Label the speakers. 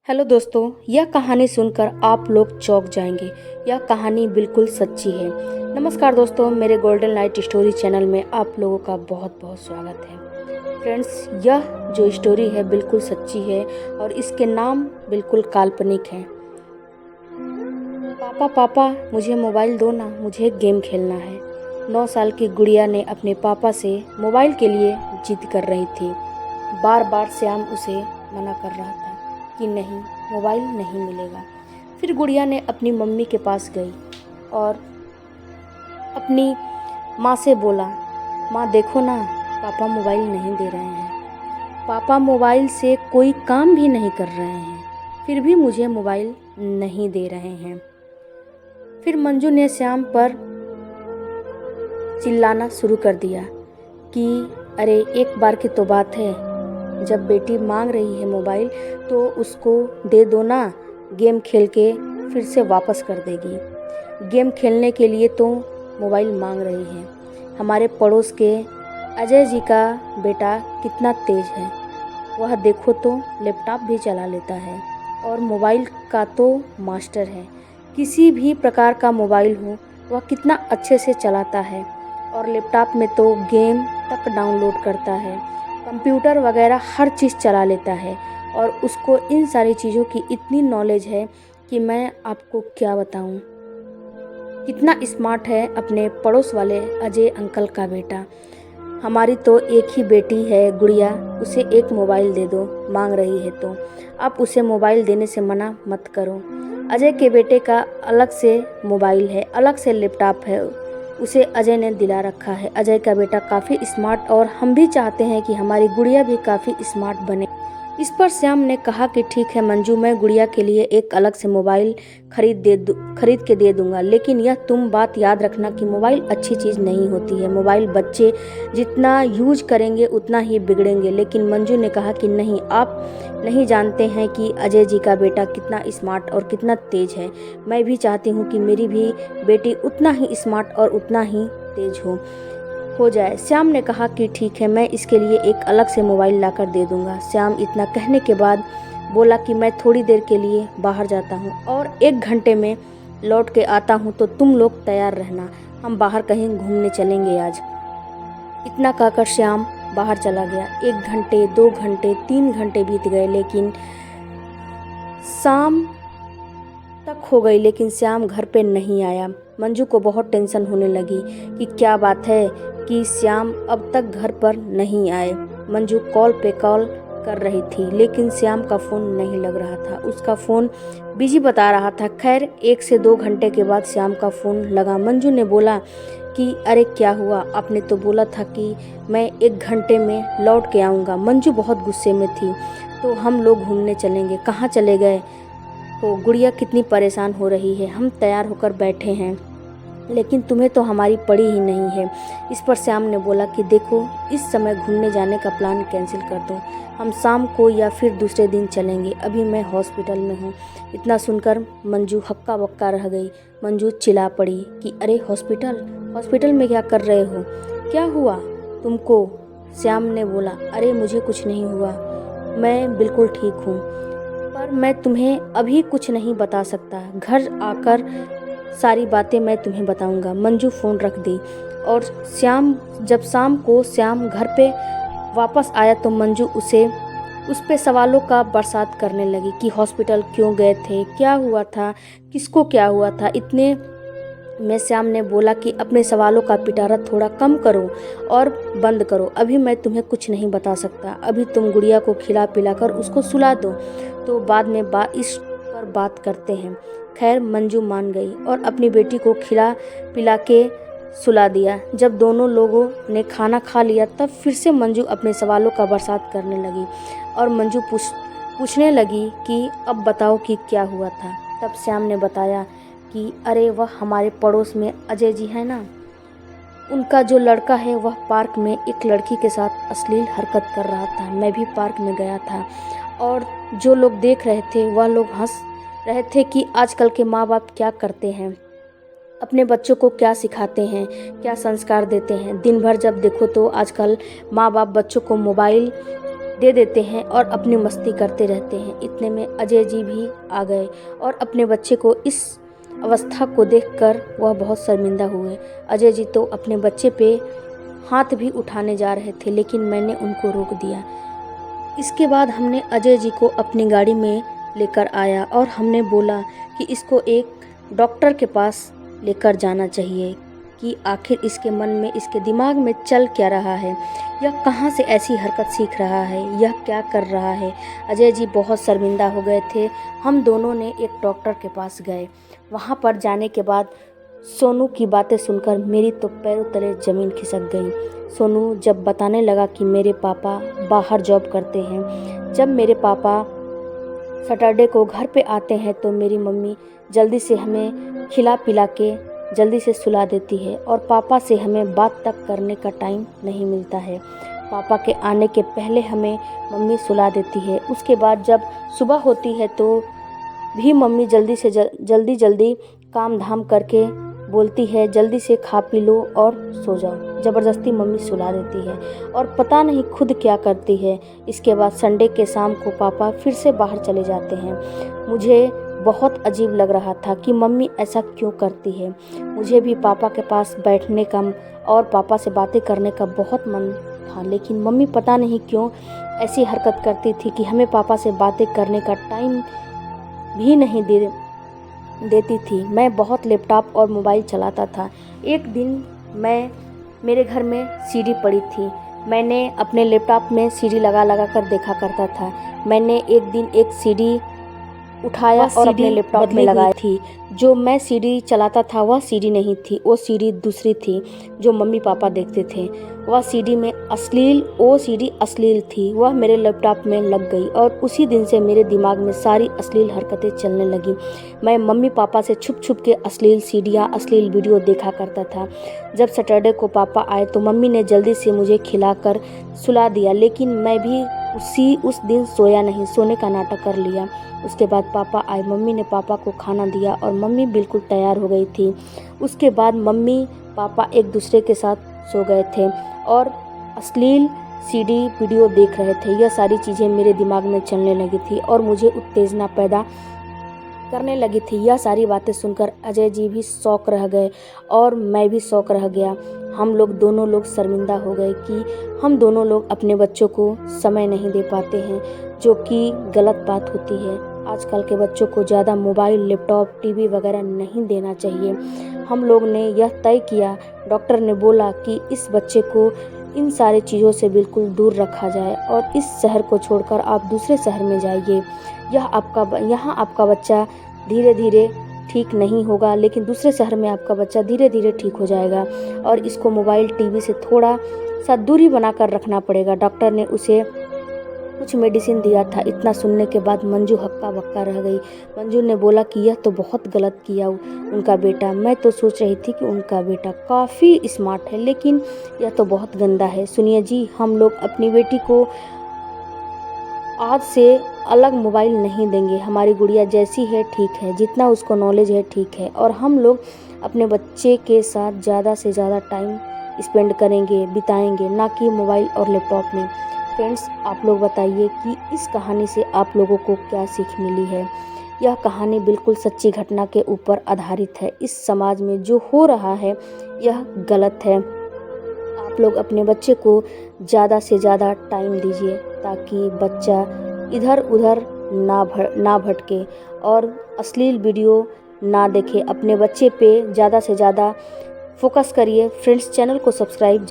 Speaker 1: Hello दोस्तों, यह कहानी सुनकर आप लोग चौंक जाएंगे। यह कहानी बिल्कुल सच्ची है। नमस्कार दोस्तों, मेरे गोल्डन लाइट स्टोरी चैनल में आप लोगों का बहुत बहुत स्वागत है। फ्रेंड्स, यह जो स्टोरी है बिल्कुल सच्ची है और इसके नाम बिल्कुल काल्पनिक हैं। पापा पापा मुझे मोबाइल दो ना, मुझे गेम खेलना है। 9 साल की गुड़िया ने अपने पापा से मोबाइल के लिए जिद कर रही थी। बार बार श्याम उसे मना कर रहा था कि नहीं, मोबाइल नहीं मिलेगा। फिर गुड़िया ने अपनी मम्मी के पास गई और अपनी माँ से बोला, माँ देखो ना, पापा मोबाइल नहीं दे रहे हैं। पापा मोबाइल से कोई काम भी नहीं कर रहे हैं, फिर भी मुझे मोबाइल नहीं दे रहे हैं। फिर मंजू ने श्याम पर चिल्लाना शुरू कर दिया कि अरे एक बार की तो बात है, जब बेटी मांग रही है मोबाइल तो उसको दे दो ना, गेम खेल के फिर से वापस कर देगी। गेम खेलने के लिए तो मोबाइल मांग रही है। हमारे पड़ोस के अजय जी का बेटा कितना तेज है, वह देखो तो लैपटॉप भी चला लेता है और मोबाइल का तो मास्टर है। किसी भी प्रकार का मोबाइल हो वह कितना अच्छे से चलाता है और लैपटॉप में तो गेम तक डाउनलोड करता है, कंप्यूटर वगैरह हर चीज़ चला लेता है और उसको इन सारी चीज़ों की इतनी नॉलेज है कि मैं आपको क्या बताऊं। कितना स्मार्ट है अपने पड़ोस वाले अजय अंकल का बेटा। हमारी तो एक ही बेटी है गुड़िया, उसे एक मोबाइल दे दो, मांग रही है तो आप उसे मोबाइल देने से मना मत करो। अजय के बेटे का अलग से मोबाइल है, अलग से लैपटॉप है, उसे अजय ने दिला रखा है। अजय का बेटा काफ़ी स्मार्ट और हम भी चाहते हैं कि हमारी गुड़िया भी काफ़ी स्मार्ट बने। इस पर श्याम ने कहा कि ठीक है मंजू, मैं गुड़िया के लिए एक अलग से मोबाइल खरीद के दे दूंगा, लेकिन यह तुम बात याद रखना कि मोबाइल अच्छी चीज़ नहीं होती है। मोबाइल बच्चे जितना यूज करेंगे उतना ही बिगड़ेंगे। लेकिन मंजू ने कहा कि नहीं, आप नहीं जानते हैं कि अजय जी का बेटा कितना स्मार्ट और कितना तेज है। मैं भी चाहती हूँ कि मेरी भी बेटी उतना ही स्मार्ट और उतना ही तेज हो जाए। श्याम ने कहा कि ठीक है, मैं इसके लिए एक अलग से मोबाइल लाकर दे दूंगा। श्याम इतना कहने के बाद बोला कि मैं थोड़ी देर के लिए बाहर जाता हूँ और 1 घंटे में लौट के आता हूँ, तो तुम लोग तैयार रहना, हम बाहर कहीं घूमने चलेंगे आज। इतना कहकर श्याम बाहर चला गया। 1 घंटे, 2 घंटे, 3 घंटे बीत गए, लेकिन शाम तक हो गई, लेकिन श्याम घर पे नहीं आया। मंजू को बहुत टेंशन होने लगी कि क्या बात है कि श्याम अब तक घर पर नहीं आए। मंजू कॉल पे कॉल कर रही थी, लेकिन श्याम का फ़ोन नहीं लग रहा था, उसका फ़ोन बिजी बता रहा था। खैर 1 से 2 घंटे के बाद श्याम का फ़ोन लगा। मंजू ने बोला कि अरे क्या हुआ, आपने तो बोला था कि मैं 1 घंटे में लौट के आऊँगा। मंजू बहुत गुस्से में थी। तो हम लोग घूमने चलेंगे, कहाँ चले गए हो? गुड़िया कितनी परेशान हो रही है, हम तैयार होकर बैठे हैं, लेकिन तुम्हें तो हमारी पड़ी ही नहीं है। इस पर श्याम ने बोला कि देखो, इस समय घूमने जाने का प्लान कैंसिल कर दो, हम शाम को या फिर दूसरे दिन चलेंगे, अभी मैं हॉस्पिटल में हूँ। इतना सुनकर मंजू हक्का बक्का रह गई। मंजू चिल्ला पड़ी कि अरे हॉस्पिटल में क्या कर रहे हो, क्या हुआ तुमको? श्याम ने बोला, अरे मुझे कुछ नहीं हुआ, मैं बिल्कुल ठीक हूँ, पर मैं तुम्हें अभी कुछ नहीं बता सकता, घर आकर सारी बातें मैं तुम्हें बताऊंगा। मंजू फ़ोन रख दी और जब शाम को श्याम घर पे वापस आया तो मंजू उस पे सवालों का बरसात करने लगी कि हॉस्पिटल क्यों गए थे, क्या हुआ था, किसको क्या हुआ था। इतने में श्याम ने बोला कि अपने सवालों का पिटारा थोड़ा कम करो और बंद करो, अभी मैं तुम्हें कुछ नहीं बता सकता, अभी तुम गुड़िया को खिला पिला कर उसको सुला दो, तो बाद में इस पर बात करते हैं। खैर मंजू मान गई और अपनी बेटी को खिला पिला के सुला दिया। जब दोनों लोगों ने खाना खा लिया तब फिर से मंजू अपने सवालों का बरसात करने लगी और मंजू पूछने लगी कि अब बताओ कि क्या हुआ था। तब श्याम ने बताया कि अरे वह हमारे पड़ोस में अजय जी है ना, उनका जो लड़का है वह पार्क में एक लड़की के साथ अश्लील हरकत कर रहा था। मैं भी पार्क में गया था और जो लोग देख रहे थे वह लोग हंस रहे थे कि आजकल के माँ बाप क्या करते हैं, अपने बच्चों को क्या सिखाते हैं, क्या संस्कार देते हैं। दिन भर जब देखो तो आजकल माँ बाप बच्चों को मोबाइल दे देते हैं और अपनी मस्ती करते रहते हैं। इतने में अजय जी भी आ गए और अपने बच्चे को इस अवस्था को देखकर वह बहुत शर्मिंदा हुए। अजय जी तो अपने बच्चे पे हाथ भी उठाने जा रहे थे, लेकिन मैंने उनको रोक दिया। इसके बाद हमने अजय जी को अपनी गाड़ी में लेकर आया और हमने बोला कि इसको एक डॉक्टर के पास लेकर जाना चाहिए कि आखिर इसके मन में, इसके दिमाग में चल क्या रहा है, यह कहाँ से ऐसी हरकत सीख रहा है, यह क्या कर रहा है। अजय जी बहुत शर्मिंदा हो गए थे। हम दोनों ने एक डॉक्टर के पास गए। वहाँ पर जाने के बाद सोनू की बातें सुनकर मेरी तो पैरों तले ज़मीन खिसक गई। सोनू जब बताने लगा कि मेरे पापा बाहर जॉब करते हैं, जब मेरे पापा सैटरडे को घर पे आते हैं तो मेरी मम्मी जल्दी से हमें खिला पिला के जल्दी से सुला देती है और पापा से हमें बात तक करने का टाइम नहीं मिलता है। पापा के आने के पहले हमें मम्मी सुला देती है। उसके बाद जब सुबह होती है तो भी मम्मी जल्दी काम धाम करके बोलती है जल्दी से खा पी लो और सो जाओ। ज़बरदस्ती मम्मी सुला देती है और पता नहीं खुद क्या करती है। इसके बाद संडे के शाम को पापा फिर से बाहर चले जाते हैं। मुझे बहुत अजीब लग रहा था कि मम्मी ऐसा क्यों करती है। मुझे भी पापा के पास बैठने का और पापा से बातें करने का बहुत मन था, लेकिन मम्मी पता नहीं क्यों ऐसी हरकत करती थी कि हमें पापा से बातें करने का टाइम भी नहीं देती थी। मैं बहुत लैपटॉप और मोबाइल चलाता था। एक दिन मेरे घर में सीडी पड़ी थी। मैंने अपने लैपटॉप में सीडी लगा कर देखा करता था। मैंने एक दिन एक सीडी उठाया और अपने लैपटॉप में लगाई थी। जो मैं सीडी चलाता था वह सीडी नहीं थी, वो सीडी दूसरी थी जो मम्मी पापा देखते थे। वह सीडी अश्लील थी। वह मेरे लैपटॉप में लग गई और उसी दिन से मेरे दिमाग में सारी अश्लील हरकतें चलने लगी। मैं मम्मी पापा से छुप छुप के अश्लील सीडियाँ, अश्लील वीडियो देखा करता था। जब सैटरडे को पापा आए तो मम्मी ने जल्दी से मुझे खिलाकर सुला दिया, लेकिन मैं भी उस दिन सोया नहीं, सोने का नाटक कर लिया। उसके बाद पापा आए, मम्मी ने पापा को खाना दिया और मम्मी बिल्कुल तैयार हो गई थी। उसके बाद मम्मी पापा एक दूसरे के साथ सो गए थे और अश्लील सीडी वीडियो देख रहे थे। यह सारी चीज़ें मेरे दिमाग में चलने लगी थी और मुझे उत्तेजना पैदा करने लगी थी। यह सारी बातें सुनकर अजय जी भी शौक रह गए और मैं भी शौक रह गया। हम लोग दोनों लोग शर्मिंदा हो गए कि हम दोनों लोग अपने बच्चों को समय नहीं दे पाते हैं, जो कि गलत बात होती है। आजकल के बच्चों को ज़्यादा मोबाइल, लैपटॉप, टीवी वगैरह नहीं देना चाहिए। हम लोग ने यह तय किया, डॉक्टर ने बोला कि इस बच्चे को इन सारी चीज़ों से बिल्कुल दूर रखा जाए और इस शहर को छोड़कर आप दूसरे शहर में जाइए। यहाँ आपका बच्चा धीरे धीरे ठीक नहीं होगा, लेकिन दूसरे शहर में आपका बच्चा धीरे धीरे ठीक हो जाएगा और इसको मोबाइल, टीवी से थोड़ा सा दूरी बनाकर रखना पड़ेगा। डॉक्टर ने उसे कुछ मेडिसिन दिया था। इतना सुनने के बाद मंजू हक्का बक्का रह गई। मंजू ने बोला कि यह तो बहुत गलत किया उनका बेटा। मैं तो सोच रही थी कि उनका बेटा काफ़ी स्मार्ट है, लेकिन यह तो बहुत गंदा है। सुनिए जी, हम लोग अपनी बेटी को आज से अलग मोबाइल नहीं देंगे। हमारी गुड़िया जैसी है ठीक है, जितना उसको नॉलेज है ठीक है, और हम लोग अपने बच्चे के साथ ज़्यादा से ज़्यादा टाइम स्पेंड करेंगे, बिताएंगे, ना कि मोबाइल और लैपटॉप में। फ्रेंड्स, आप लोग बताइए कि इस कहानी से आप लोगों को क्या सीख मिली है। यह कहानी बिल्कुल सच्ची घटना के ऊपर आधारित है। इस समाज में जो हो रहा है यह गलत है। आप लोग अपने बच्चे को ज़्यादा से ज़्यादा टाइम दीजिए ताकि बच्चा इधर उधर ना भटके और अश्लील वीडियो ना देखे। अपने बच्चे पे ज़्यादा से ज़्यादा फोकस करिए। फ्रेंड्स, चैनल को सब्सक्राइब